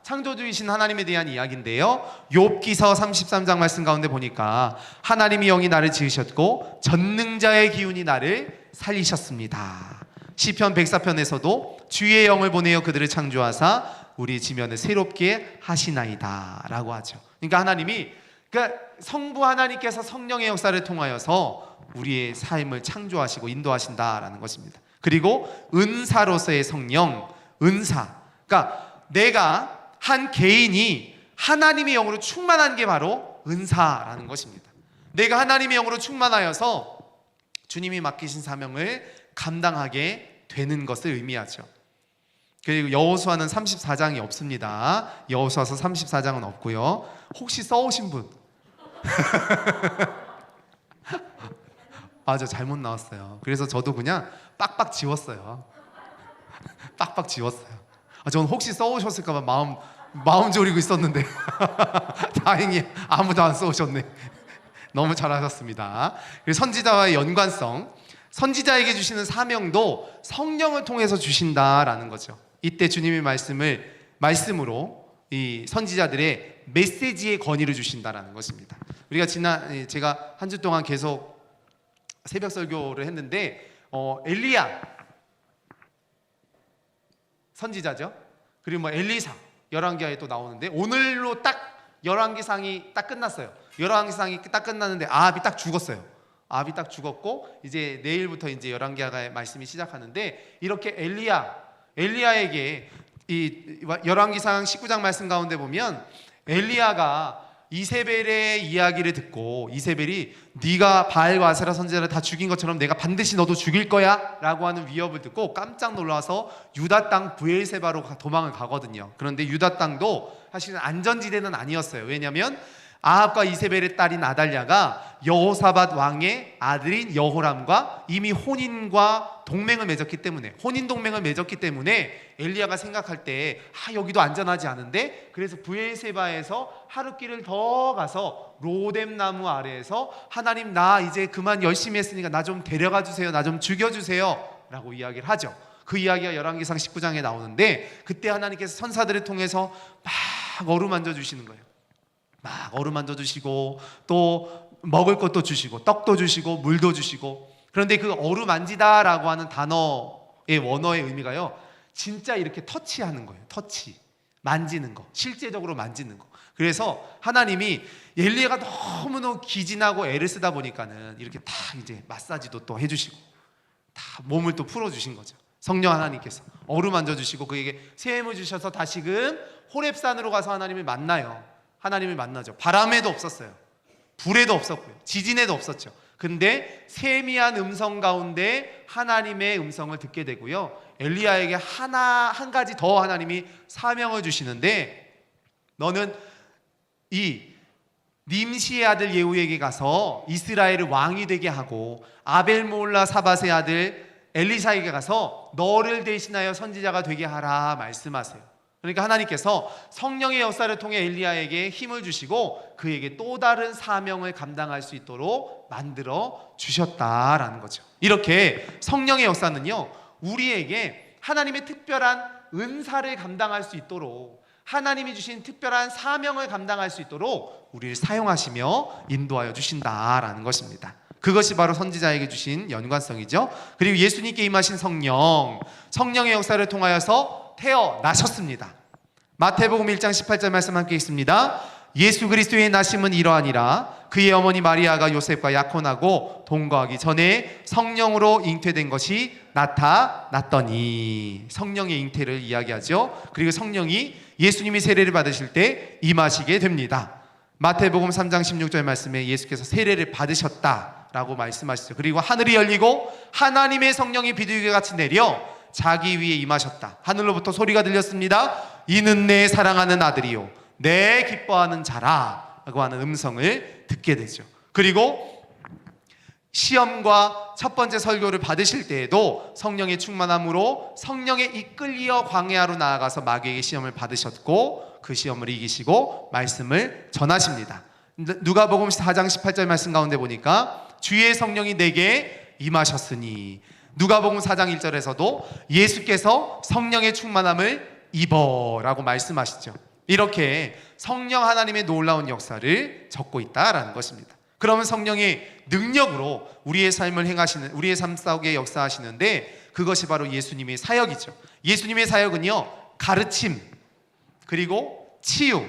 창조주이신 하나님에 대한 이야기인데요. 욥기서 33장 말씀 가운데 보니까 하나님이 영이 나를 지으셨고 전능자의 기운이 나를 살리셨습니다. 시편 104편에서도 주의 영을 보내어 그들을 창조하사 우리 지면을 새롭게 하시나이다 라고 하죠. 그러니까 성부 하나님께서 성령의 역사를 통하여서 우리의 삶을 창조하시고 인도하신다라는 것입니다. 그리고 은사로서의 성령, 은사. 그러니까 내가 한 개인이 하나님의 영으로 충만한 게 바로 은사라는 것입니다. 내가 하나님의 영으로 충만하여서 주님이 맡기신 사명을 감당하게 되는 것을 의미하죠. 그리고 여호수아는 34장이 없습니다. 여호수아서 34장은 없고요. 혹시 써오신 분? 맞아, 잘못 나왔어요. 그래서 저도 그냥 빡빡 지웠어요. 빡빡 지웠어요. 저는 혹시 써오셨을까 봐 마음 졸이고 있었는데 다행히 아무도 안 써오셨네. 너무 잘하셨습니다. 그리고 선지자와의 연관성, 선지자에게 주시는 사명도 성령을 통해서 주신다라는 거죠. 이때 주님의 말씀으로 이 선지자들의 메시지의 권위를 주신다라는 것입니다. 우리가 제가 한 주 동안 계속 새벽 설교를 했는데 엘리야 선지자죠. 그리고 엘리사 열왕기하에 또 나오는데 오늘로 딱 열왕기상이 딱 끝났어요. 열왕기상이 딱 끝났는데 아합이 딱 죽었어요. 아합이 딱 죽었고 이제 내일부터 이제 열왕기하의 말씀이 시작하는데 이렇게 엘리야에게 이 열왕기상 19장 말씀 가운데 보면 엘리야가 이세벨의 이야기를 듣고 이세벨이 네가 바알과 아세라 선지자를 다 죽인 것처럼 내가 반드시 너도 죽일 거야 라고 하는 위협을 듣고 깜짝 놀라서 유다 땅 브엘세바로 도망을 가거든요. 그런데 유다 땅도 사실은 안전지대는 아니었어요. 왜냐하면 아합과 이세벨의 딸인 아달랴가 여호사밧 왕의 아들인 여호람과 이미 혼인과 동맹을 맺었기 때문에 혼인 동맹을 맺었기 때문에 엘리야가 생각할 때 여기도 안전하지 않은데 그래서 브엘세바에서 하룻길을 더 가서 로뎀 나무 아래에서 하나님 나 이제 그만 열심히 했으니까 나 좀 데려가 주세요. 나 좀 죽여주세요 라고 이야기를 하죠. 그 이야기가 열왕기상 19장에 나오는데 그때 하나님께서 선사들을 통해서 막 어루만져 주시는 거예요. 막 어루만져 주시고 또 먹을 것도 주시고 떡도 주시고 물도 주시고 그런데 그 어루만지다라고 하는 단어의 원어의 의미가요 진짜 이렇게 터치하는 거예요. 터치 만지는 거 실제적으로 만지는 거. 그래서 하나님이 엘리야가 너무너무 기진하고 애를 쓰다 보니까는 이렇게 다 이제 마사지도 또 해주시고 다 몸을 또 풀어주신 거죠. 성령 하나님께서 어루만져 주시고 그에게 세움을 주셔서 다시금 호렙산으로 가서 하나님을 만나요. 하나님을 만나죠. 바람에도 없었어요. 불에도 없었고요. 지진에도 없었죠. 근데 세미한 음성 가운데 하나님의 음성을 듣게 되고요. 엘리야에게 한 가지 더 하나님이 사명을 주시는데 너는 이 님시의 아들 예후에게 가서 이스라엘을 왕이 되게 하고 아벨몰라 사밧의 아들 엘리사에게 가서 너를 대신하여 선지자가 되게 하라 말씀하세요. 그러니까 하나님께서 성령의 역사를 통해 엘리야에게 힘을 주시고 그에게 또 다른 사명을 감당할 수 있도록 만들어 주셨다라는 거죠. 이렇게 성령의 역사는요 우리에게 하나님의 특별한 은사를 감당할 수 있도록, 하나님이 주신 특별한 사명을 감당할 수 있도록 우리를 사용하시며 인도하여 주신다라는 것입니다. 그것이 바로 선지자에게 주신 연관성이죠. 그리고 예수님께 임하신 성령의 역사를 통하여서 태어나셨습니다. 마태복음 1장 18절 말씀 함께 있습니다. 예수 그리스도의 나심은 이러하니라. 그의 어머니 마리아가 요셉과 약혼하고 동거하기 전에 성령으로 잉태된 것이 나타났더니, 성령의 잉태를 이야기하죠. 그리고 성령이 예수님이 세례를 받으실 때 임하시게 됩니다. 마태복음 3장 16절 말씀에 예수께서 세례를 받으셨다라고 말씀하시죠. 그리고 하늘이 열리고 하나님의 성령이 비둘기 같이 내려 자기 위에 임하셨다. 하늘로부터 소리가 들렸습니다. 이는 내 사랑하는 아들이요 내 기뻐하는 자라 라고 하는 음성을 듣게 되죠. 그리고 시험과 첫 번째 설교를 받으실 때에도 성령의 충만함으로 성령에 이끌려 광야로 나아가서 마귀에게 시험을 받으셨고 그 시험을 이기시고 말씀을 전하십니다. 누가복음 4장 18절 말씀 가운데 보니까 주의 성령이 내게 임하셨으니, 누가복음 4장 1절에서도 예수께서 성령의 충만함을 입어라고 말씀하시죠. 이렇게 성령 하나님의 놀라운 역사를 적고 있다라는 것입니다. 그러면 성령의 능력으로 우리의 삶을 행하시는, 우리의 삶 속에 역사하시는데 그것이 바로 예수님의 사역이죠. 예수님의 사역은요, 가르침, 그리고 치유,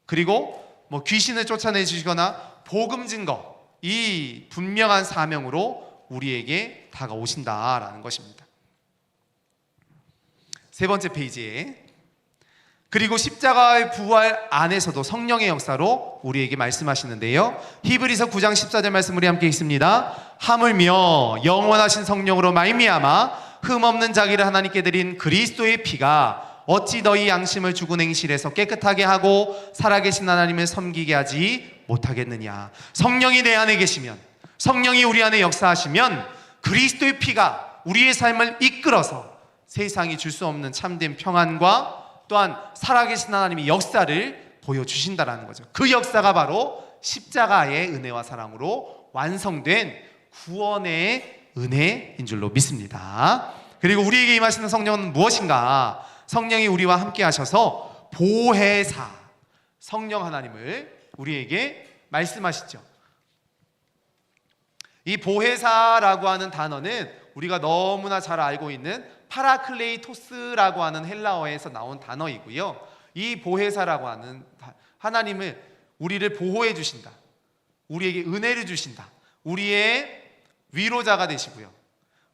그리고 귀신을 쫓아내 주시거나 복음 증거, 이 분명한 사명으로 우리에게 다가오신다라는 것입니다. 세 번째 페이지에, 그리고 십자가의 부활 안에서도 성령의 역사로 우리에게 말씀하시는데요, 히브리서 9장 14절 말씀 우리 함께 있습니다. 하물며 영원하신 성령으로 말미암아 흠없는 자기를 하나님께 드린 그리스도의 피가 어찌 너희 양심을 죽은 행실에서 깨끗하게 하고 살아계신 하나님을 섬기게 하지 못하겠느냐. 성령이 내 안에 계시면, 성령이 우리 안에 역사하시면 그리스도의 피가 우리의 삶을 이끌어서 세상이 줄 수 없는 참된 평안과 또한 살아계신 하나님의 역사를 보여주신다라는 거죠. 그 역사가 바로 십자가의 은혜와 사랑으로 완성된 구원의 은혜인 줄로 믿습니다. 그리고 우리에게 임하시는 성령은 무엇인가? 성령이 우리와 함께 하셔서 보혜사, 성령 하나님을 우리에게 말씀하시죠. 이 보혜사라고 하는 단어는 우리가 너무나 잘 알고 있는 파라클레이토스라고 하는 헬라어에서 나온 단어이고요, 이 보혜사라고 하는 하나님을 우리를 보호해 주신다, 우리에게 은혜를 주신다, 우리의 위로자가 되시고요,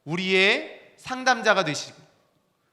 우리의 상담자가 되시고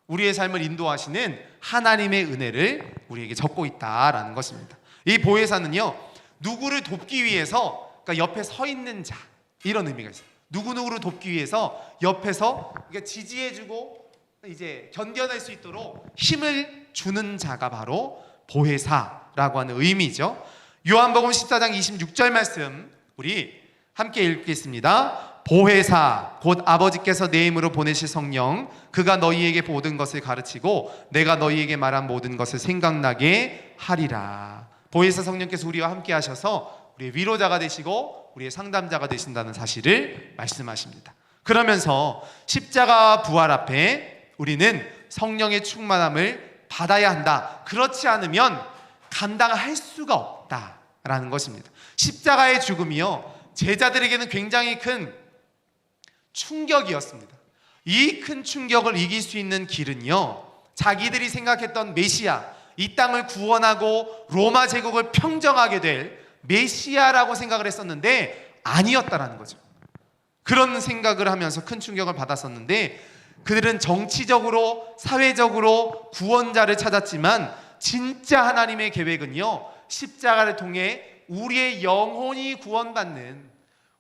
우리의 삶을 인도하시는 하나님의 은혜를 우리에게 적고 있다라는 것입니다. 이 보혜사는요, 누구를 돕기 위해서, 그러니까 옆에 서 있는 자, 이런 의미가 있어요. 누구누구를 돕기 위해서 옆에서 지지해주고 이제 견뎌낼 수 있도록 힘을 주는 자가 바로 보혜사라고 하는 의미죠. 요한복음 14장 26절 말씀 우리 함께 읽겠습니다. 보혜사 곧 아버지께서 내 이름으로 보내실 성령, 그가 너희에게 모든 것을 가르치고 내가 너희에게 말한 모든 것을 생각나게 하리라. 보혜사 성령께서 우리와 함께 하셔서 우리의 위로자가 되시고 우리의 상담자가 되신다는 사실을 말씀하십니다. 그러면서 십자가 부활 앞에 우리는 성령의 충만함을 받아야 한다. 그렇지 않으면 감당할 수가 없다라는 것입니다. 십자가의 죽음이요, 제자들에게는 굉장히 큰 충격이었습니다. 이 큰 충격을 이길 수 있는 길은요, 자기들이 생각했던 메시아, 이 땅을 구원하고 로마 제국을 평정하게 될 메시아라고 생각을 했었는데 아니었다라는 거죠. 그런 생각을 하면서 큰 충격을 받았었는데 그들은 정치적으로, 사회적으로 구원자를 찾았지만 진짜 하나님의 계획은요, 십자가를 통해 우리의 영혼이 구원받는,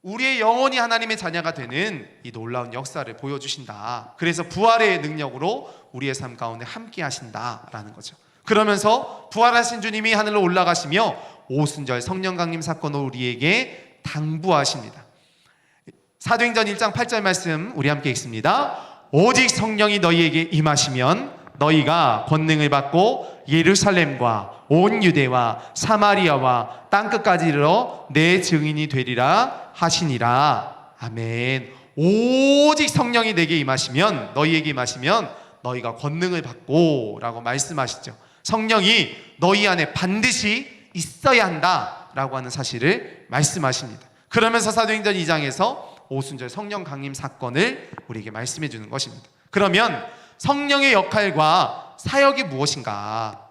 우리의 영혼이 하나님의 자녀가 되는 이 놀라운 역사를 보여주신다. 그래서 부활의 능력으로 우리의 삶 가운데 함께 하신다라는 거죠. 그러면서 부활하신 주님이 하늘로 올라가시며 오순절 성령 강림 사건을 우리에게 당부하십니다. 사도행전 1장 8절 말씀 우리 함께 읽습니다. 오직 성령이 너희에게 임하시면 너희가 권능을 받고 예루살렘과 온 유대와 사마리아와 땅끝까지 이르러 내 증인이 되리라 하시니라. 아멘. 오직 성령이 내게 임하시면, 너희에게 임하시면 너희가 권능을 받고 라고 말씀하시죠. 성령이 너희 안에 반드시 있어야 한다 라고 하는 사실을 말씀하십니다. 그러면서 사도행전 2장에서 오순절 성령 강림 사건을 우리에게 말씀해 주는 것입니다. 그러면 성령의 역할과 사역이 무엇인가?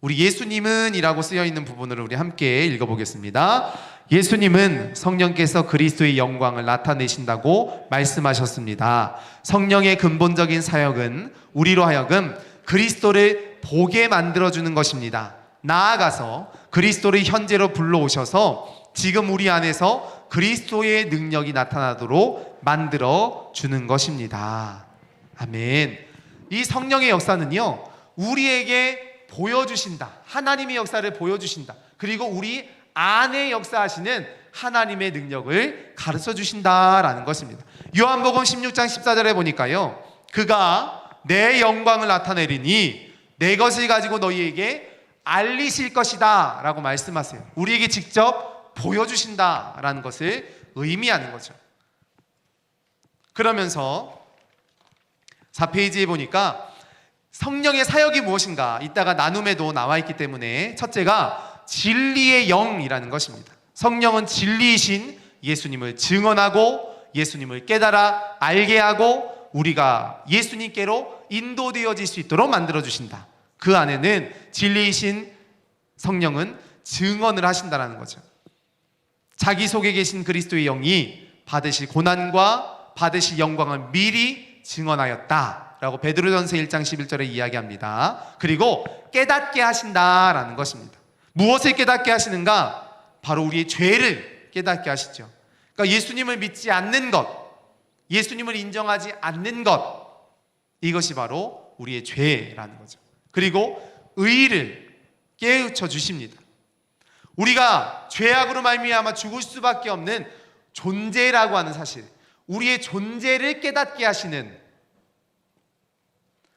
우리 예수님은 이라고 쓰여 있는 부분을 우리 함께 읽어보겠습니다. 예수님은 성령께서 그리스도의 영광을 나타내신다고 말씀하셨습니다. 성령의 근본적인 사역은 우리로 하여금 그리스도를 보게 만들어주는 것입니다. 나아가서 그리스도를 현재로 불러오셔서 지금 우리 안에서 그리스도의 능력이 나타나도록 만들어주는 것입니다. 아멘. 이 성령의 역사는요, 우리에게 보여주신다. 하나님의 역사를 보여주신다. 그리고 우리 안에 역사하시는 하나님의 능력을 가르쳐 주신다라는 것입니다. 요한복음 16장 14절에 보니까요, 그가 내 영광을 나타내리니 내 것을 가지고 너희에게 알리실 것이다 라고 말씀하세요. 우리에게 직접 보여주신다라는 것을 의미하는 거죠. 그러면서 4페이지에 보니까 성령의 사역이 무엇인가 이따가 나눔에도 나와 있기 때문에 첫째가 진리의 영이라는 것입니다. 성령은 진리이신 예수님을 증언하고 예수님을 깨달아 알게 하고 우리가 예수님께로 인도되어질 수 있도록 만들어주신다. 그 안에는 진리이신 성령은 증언을 하신다는 거죠. 자기 속에 계신 그리스도의 영이 받으실 고난과 받으실 영광을 미리 증언하였다 라고 베드로전서 1장 11절에 이야기합니다. 그리고 깨닫게 하신다라는 것입니다. 무엇을 깨닫게 하시는가? 바로 우리의 죄를 깨닫게 하시죠. 그러니까 예수님을 믿지 않는 것, 예수님을 인정하지 않는 것, 이것이 바로 우리의 죄라는 거죠. 그리고 의를 깨우쳐 주십니다. 우리가 죄악으로 말미암아 죽을 수밖에 없는 존재라고 하는 사실, 우리의 존재를 깨닫게 하시는,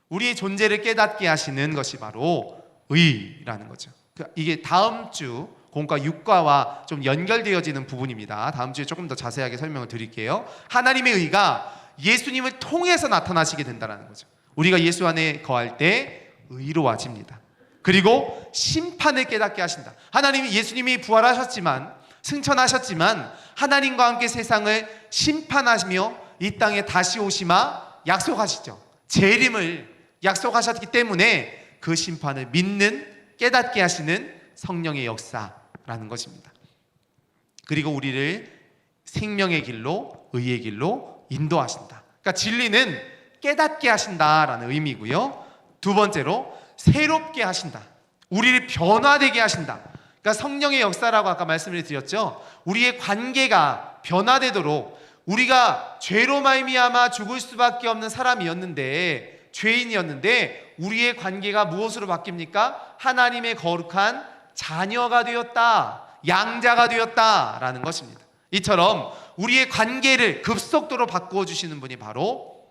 우리의 존재를 깨닫게 하시는 것이 바로 의라는 거죠. 이게 다음 주 공과 6과와 좀 연결되어지는 부분입니다. 다음 주에 조금 더 자세하게 설명을 드릴게요. 하나님의 의가 예수님을 통해서 나타나시게 된다는 거죠. 우리가 예수 안에 거할 때 의로워집니다. 그리고 심판을 깨닫게 하신다. 하나님이, 예수님이 부활하셨지만, 승천하셨지만 하나님과 함께 세상을 심판하시며 이 땅에 다시 오시마 약속하시죠. 재림을 약속하셨기 때문에 그 심판을 믿는, 깨닫게 하시는 성령의 역사라는 것입니다. 그리고 우리를 생명의 길로, 의의 길로 인도하신다. 그러니까 진리는 깨닫게 하신다라는 의미고요. 두 번째로 새롭게 하신다. 우리를 변화되게 하신다. 그러니까 성령의 역사라고 아까 말씀을 드렸죠. 우리의 관계가 변화되도록, 우리가 죄로 말미암아 죽을 수밖에 없는 사람이었는데, 죄인이었는데 우리의 관계가 무엇으로 바뀝니까? 하나님의 거룩한 자녀가 되었다, 양자가 되었다라는 것입니다. 이처럼 우리의 관계를 급속도로 바꾸어 주시는 분이 바로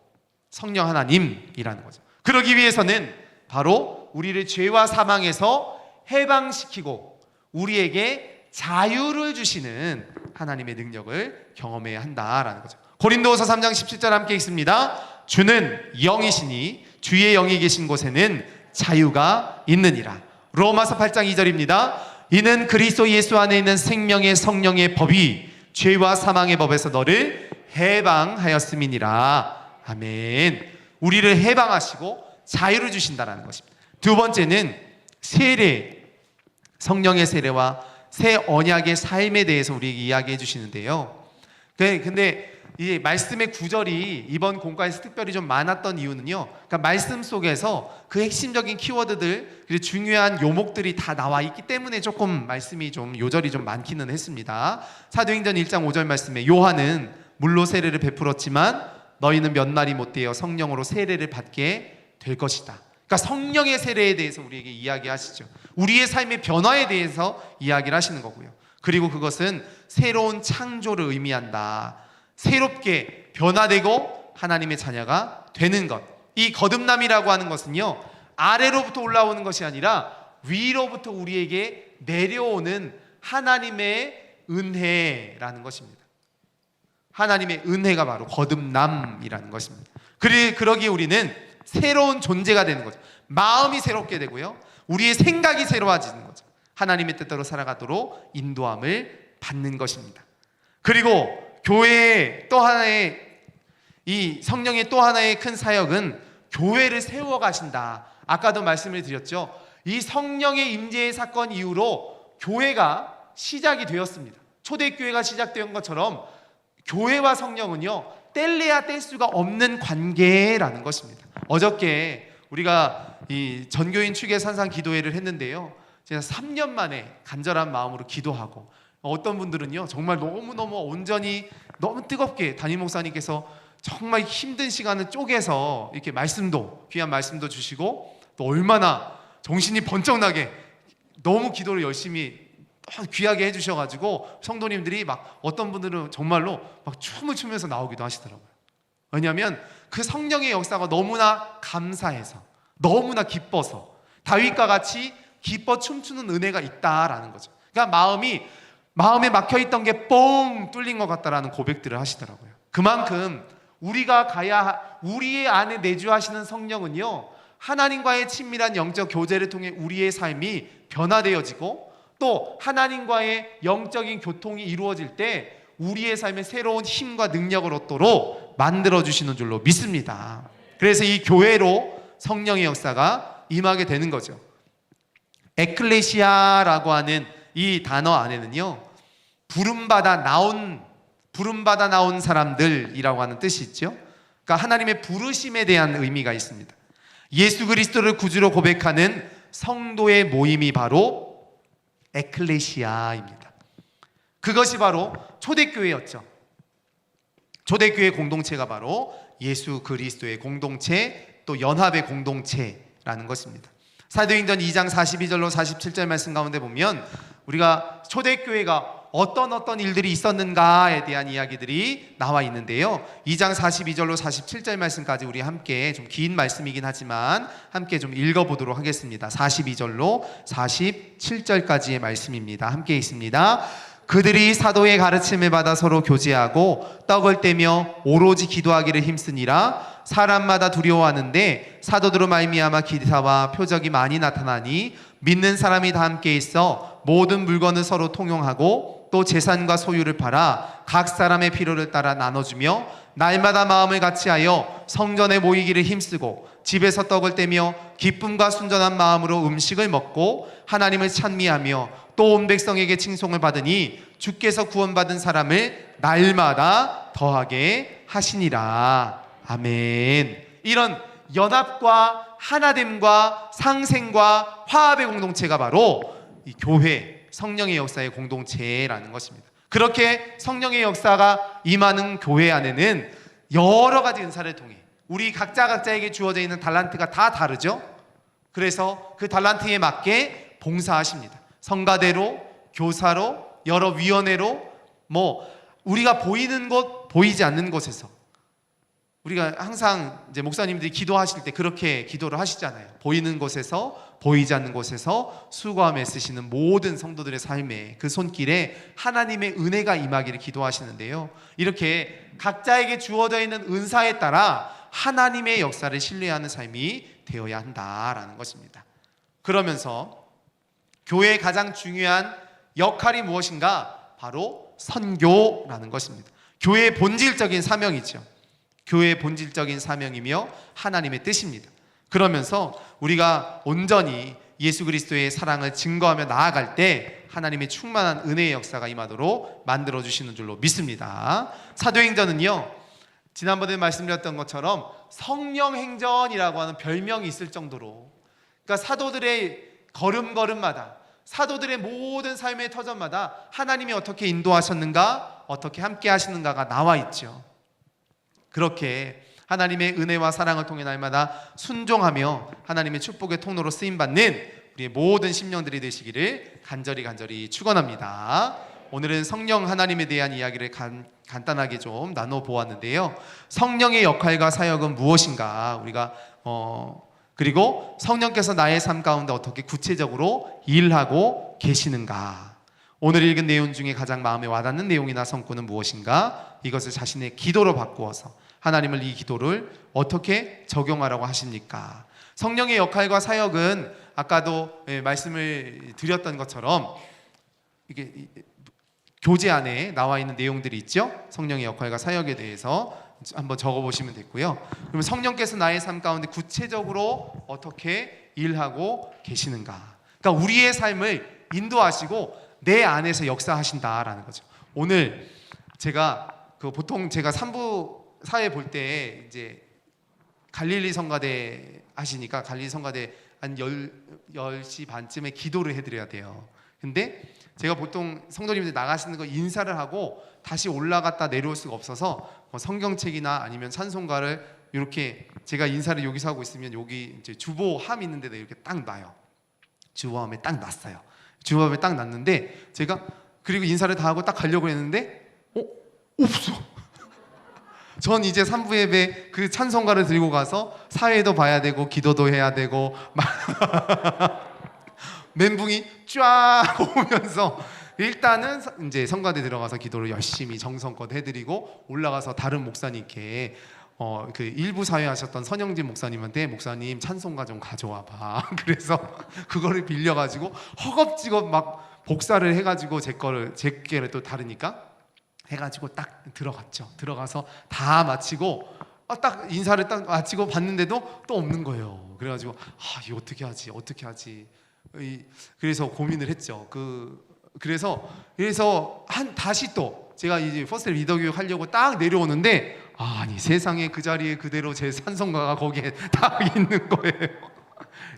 성령 하나님이라는 거죠. 그러기 위해서는 바로 우리를 죄와 사망에서 해방시키고 우리에게 자유를 주시는 하나님의 능력을 경험해야 한다라는 거죠. 고린도후서 3장 17절 함께 읽습니다. 주는 영이시니 주의 영이 계신 곳에는 자유가 있느니라. 로마서 8장 2절입니다. 이는 그리스도 예수 안에 있는 생명의 성령의 법이 죄와 사망의 법에서 너를 해방하였음이니라. 아멘. 우리를 해방하시고 자유를 주신다는 것입니다. 두 번째는 세례, 성령의 세례와 새 언약의 삶에 대해서 우리에게 이야기해 주시는데요. 근데 이 말씀의 구절이 이번 공과에서 특별히 좀 많았던 이유는요, 그러니까 말씀 속에서 그 핵심적인 키워드들, 그리고 중요한 요목들이 다 나와 있기 때문에 조금 말씀이 좀 요절이 좀 많기는 했습니다. 사도행전 1장 5절 말씀에 요한은 물로 세례를 베풀었지만 너희는 몇 날이 못되어 성령으로 세례를 받게 될 것이다. 그러니까 성령의 세례에 대해서 우리에게 이야기하시죠. 우리의 삶의 변화에 대해서 이야기를 하시는 거고요. 그리고 그것은 새로운 창조를 의미한다. 새롭게 변화되고 하나님의 자녀가 되는 것. 이 거듭남이라고 하는 것은요, 아래로부터 올라오는 것이 아니라 위로부터 우리에게 내려오는 하나님의 은혜라는 것입니다. 하나님의 은혜가 바로 거듭남이라는 것입니다. 그러기에 우리는 새로운 존재가 되는 거죠. 마음이 새롭게 되고요, 우리의 생각이 새로워지는 거죠. 하나님의 뜻대로 살아가도록 인도함을 받는 것입니다. 그리고 교회의 또 하나의, 이 성령의 또 하나의 큰 사역은 교회를 세워 가신다. 아까도 말씀을 드렸죠. 이 성령의 임재의 사건 이후로 교회가 시작이 되었습니다. 초대교회가 시작된 것처럼 교회와 성령은요, 뗄래야 뗄 수가 없는 관계라는 것입니다. 어저께 우리가 이 전교인 추계 산상 기도회를 했는데요, 제가 3년 만에 간절한 마음으로 기도하고, 어떤 분들은요 정말 너무너무 온전히 너무 뜨겁게 담임 목사님께서 정말 힘든 시간을 쪼개서 이렇게 말씀도, 귀한 말씀도 주시고, 또 얼마나 정신이 번쩍 나게 너무 기도를 열심히 귀하게 해주셔가지고 성도님들이 막, 어떤 분들은 정말로 막 춤을 추면서 나오기도 하시더라고요. 왜냐하면 그 성령의 역사가 너무나 감사해서, 너무나 기뻐서, 다윗과 같이 기뻐 춤추는 은혜가 있다라는 거죠. 그러니까 마음에 막혀있던 게 뻥 뚫린 것 같다라는 고백들을 하시더라고요. 그만큼 우리가 우리의 안에 내주하시는 성령은요, 하나님과의 친밀한 영적 교제를 통해 우리의 삶이 변화되어지고, 또 하나님과의 영적인 교통이 이루어질 때 우리의 삶에 새로운 힘과 능력을 얻도록 만들어주시는 줄로 믿습니다. 그래서 이 교회로 성령의 역사가 임하게 되는 거죠. 에클레시아라고 하는 이 단어 안에는요, 부름받아 나온 사람들이라고 하는 뜻이 있죠. 그러니까 하나님의 부르심에 대한 의미가 있습니다. 예수 그리스도를 구주로 고백하는 성도의 모임이 바로 에클레시아입니다. 그것이 바로 초대교회였죠. 초대교회 공동체가 바로 예수 그리스도의 공동체, 또 연합의 공동체라는 것입니다. 사도행전 2장 42절로 47절 말씀 가운데 보면 우리가 초대교회가 어떤 일들이 있었는가에 대한 이야기들이 나와 있는데요, 2장 42절로 47절 말씀까지 우리 함께, 좀 긴 말씀이긴 하지만 함께 좀 읽어보도록 하겠습니다. 42절로 47절까지의 말씀입니다. 함께 있습니다. 그들이 사도의 가르침을 받아 서로 교제하고 떡을 떼며 오로지 기도하기를 힘쓰니라. 사람마다 두려워하는데 사도들로 말미암아 기사와 표적이 많이 나타나니 믿는 사람이 다 함께 있어 모든 물건을 서로 통용하고 또 재산과 소유를 팔아 각 사람의 필요를 따라 나눠주며 날마다 마음을 같이하여 성전에 모이기를 힘쓰고 집에서 떡을 떼며 기쁨과 순전한 마음으로 음식을 먹고 하나님을 찬미하며 또 온 백성에게 칭송을 받으니 주께서 구원받은 사람을 날마다 더하게 하시니라. 아멘. 이런 연합과 하나됨과 상생과 화합의 공동체가 바로 이 교회, 성령의 역사의 공동체라는 것입니다. 그렇게 성령의 역사가 임하는 교회 안에는 여러 가지 은사를 통해 우리 각자에게 주어져 있는 달란트가 다 다르죠. 그래서 그 달란트에 맞게 봉사하십니다. 성가대로, 교사로, 여러 위원회로, 우리가 보이는 곳, 보이지 않는 곳에서, 우리가 항상 이제 목사님들이 기도하실 때 그렇게 기도를 하시잖아요. 보이는 곳에서, 보이지 않는 곳에서 수고하며 애쓰시는 모든 성도들의 삶에, 그 손길에 하나님의 은혜가 임하기를 기도하시는데요, 이렇게 각자에게 주어져 있는 은사에 따라 하나님의 역사를 신뢰하는 삶이 되어야 한다라는 것입니다. 그러면서 교회의 가장 중요한 역할이 무엇인가? 바로 선교라는 것입니다. 교회의 본질적인 사명이죠. 교회의 본질적인 사명이며 하나님의 뜻입니다. 그러면서 우리가 온전히 예수 그리스도의 사랑을 증거하며 나아갈 때 하나님의 충만한 은혜의 역사가 임하도록 만들어주시는 줄로 믿습니다. 사도행전은요, 지난번에 말씀드렸던 것처럼 성령행전이라고 하는 별명이 있을 정도로, 그러니까 사도들의 걸음걸음마다, 사도들의 모든 삶의 터전마다 하나님이 어떻게 인도하셨는가, 어떻게 함께 하시는가가 나와 있죠. 그렇게 하나님의 은혜와 사랑을 통해 날마다 순종하며 하나님의 축복의 통로로 쓰임받는 우리의 모든 심령들이 되시기를 간절히 축원합니다. 오늘은 성령 하나님에 대한 이야기를 간단하게 좀 나눠보았는데요, 성령의 역할과 사역은 무엇인가, 우리가 그리고 성령께서 나의 삶 가운데 어떻게 구체적으로 일하고 계시는가, 오늘 읽은 내용 중에 가장 마음에 와닿는 내용이나 성구는 무엇인가, 이것을 자신의 기도로 바꾸어서 하나님을 이 기도를 어떻게 적용하라고 하십니까? 성령의 역할과 사역은 아까도 말씀을 드렸던 것처럼 이게 교재 안에 나와 있는 내용들이 있죠. 성령의 역할과 사역에 대해서 한번 적어보시면 됐고요. 그러면 성령께서 나의 삶 가운데 구체적으로 어떻게 일하고 계시는가? 그러니까 우리의 삶을 인도하시고 내 안에서 역사하신다라는 거죠. 오늘 제가 보통 제가 3부 사회 볼 때 이제 갈릴리 성가대 하시니까 갈릴리 성가대 한 10시 반쯤에 기도를 해드려야 돼요. 근데 제가 보통 성도님들 나가시는 거 인사를 하고 다시 올라갔다 내려올 수가 없어서 성경책이나 아니면 찬송가를 이렇게 제가 인사를 여기서 하고 있으면 여기 이제 주보함 있는 데다 이렇게 딱 놔요. 주보함에 딱 놨어요. 주보함에 딱 놨는데 제가 그리고 인사를 다 하고 딱 가려고 했는데 없어. 전 이제 3부 예배 그 찬송가를 들고 가서 사회도 봐야 되고 기도도 해야 되고 멘붕이 쫙 오면서 일단은 이제 성가대 들어가서 기도를 열심히 정성껏 해드리고 올라가서 다른 목사님께 그 일부 사회하셨던 선영진 목사님한테 목사님 찬송가 좀 가져와봐. 그래서 그거를 빌려가지고 허겁지겁 막 복사를 해가지고 제 게를 또 다르니까 해가지고 딱 들어갔죠. 들어가서 다 마치고 딱 인사를 딱 마치고 봤는데도 또 없는 거예요. 그래가지고 이거 어떻게 하지? 그래서 고민을 했죠. 그래서 다시 또 제가 이제 퍼스트 리더 교육 하려고 딱 내려오는데 아니 세상에 그 자리에 그대로 제 찬송가가 거기에 딱 있는 거예요.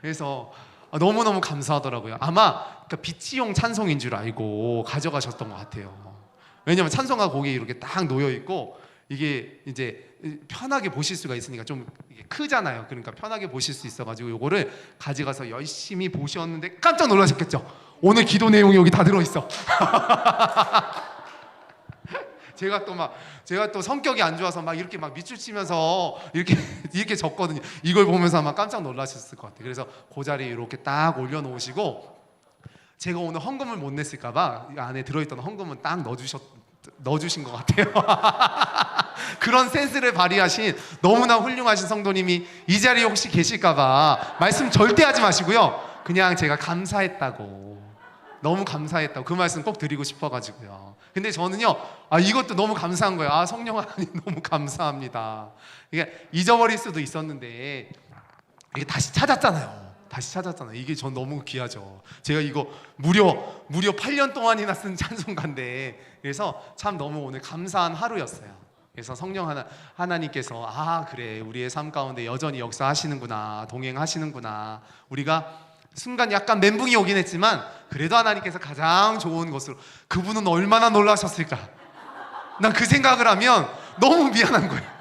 그래서 너무너무 감사하더라고요. 아마 그러니까 비치용 찬송인 줄 알고 가져가셨던 것 같아요. 왜냐면 찬송가 거기에 이렇게 딱 놓여 있고 이게 이제 편하게 보실 수가 있으니까 좀 크잖아요. 그러니까 편하게 보실 수 있어가지고 요거를 가져가서 열심히 보셨는데 깜짝 놀라셨겠죠. 오늘 기도 내용이 여기 다 들어있어. 제가 또 성격이 안 좋아서 막 이렇게 막 밑줄 치면서 이렇게 적거든요. 이걸 보면서 아마 깜짝 놀라셨을 것 같아요. 그래서 그 자리에 이렇게 딱 올려놓으시고 제가 오늘 헌금을 못 냈을까봐 이 안에 들어있던 헌금은 딱 넣어주신 것 같아요. 그런 센스를 발휘하신 너무나 훌륭하신 성도님이 이 자리에 혹시 계실까봐 말씀 절대 하지 마시고요. 그냥 제가 감사했다고, 너무 감사했다고 그 말씀 꼭 드리고 싶어가지고요. 근데 저는요, 이것도 너무 감사한 거예요. 성령 하나님 너무 감사합니다. 이게 잊어버릴 수도 있었는데 이게 다시 찾았잖아요. 이게 전 너무 귀하죠. 제가 이거 무려 8년 동안이나 쓴 찬송가인데 그래서 참 너무 오늘 감사한 하루였어요. 그래서 성령 하나님께서 그래 우리의 삶 가운데 여전히 역사하시는구나, 동행하시는구나. 우리가 순간 약간 멘붕이 오긴 했지만 그래도 하나님께서 가장 좋은 것으로 그분은 얼마나 놀라셨을까. 난 그 생각을 하면 너무 미안한 거예요.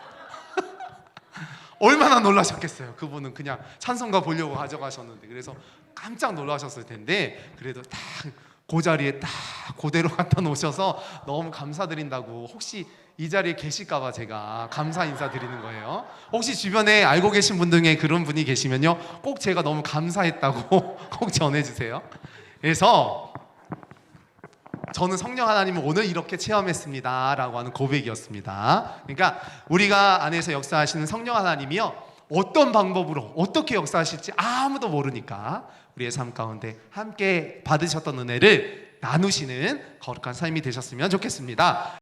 얼마나 놀라셨겠어요. 그분은 그냥 찬송가 보려고 가져가셨는데 그래서 깜짝 놀라셨을 텐데 그래도 딱 그 자리에 딱 그대로 갖다 놓으셔서 너무 감사드린다고. 혹시 이 자리에 계실까봐 제가 감사 인사 드리는 거예요. 혹시 주변에 알고 계신 분 중에 그런 분이 계시면요 꼭 제가 너무 감사했다고 꼭 전해주세요. 그래서 저는 성령 하나님을 오늘 이렇게 체험했습니다 라고 하는 고백이었습니다. 그러니까 우리가 안에서 역사하시는 성령 하나님이요 어떤 방법으로 어떻게 역사하실지 아무도 모르니까 우리의 삶 가운데 함께 받으셨던 은혜를 나누시는 거룩한 삶이 되셨으면 좋겠습니다.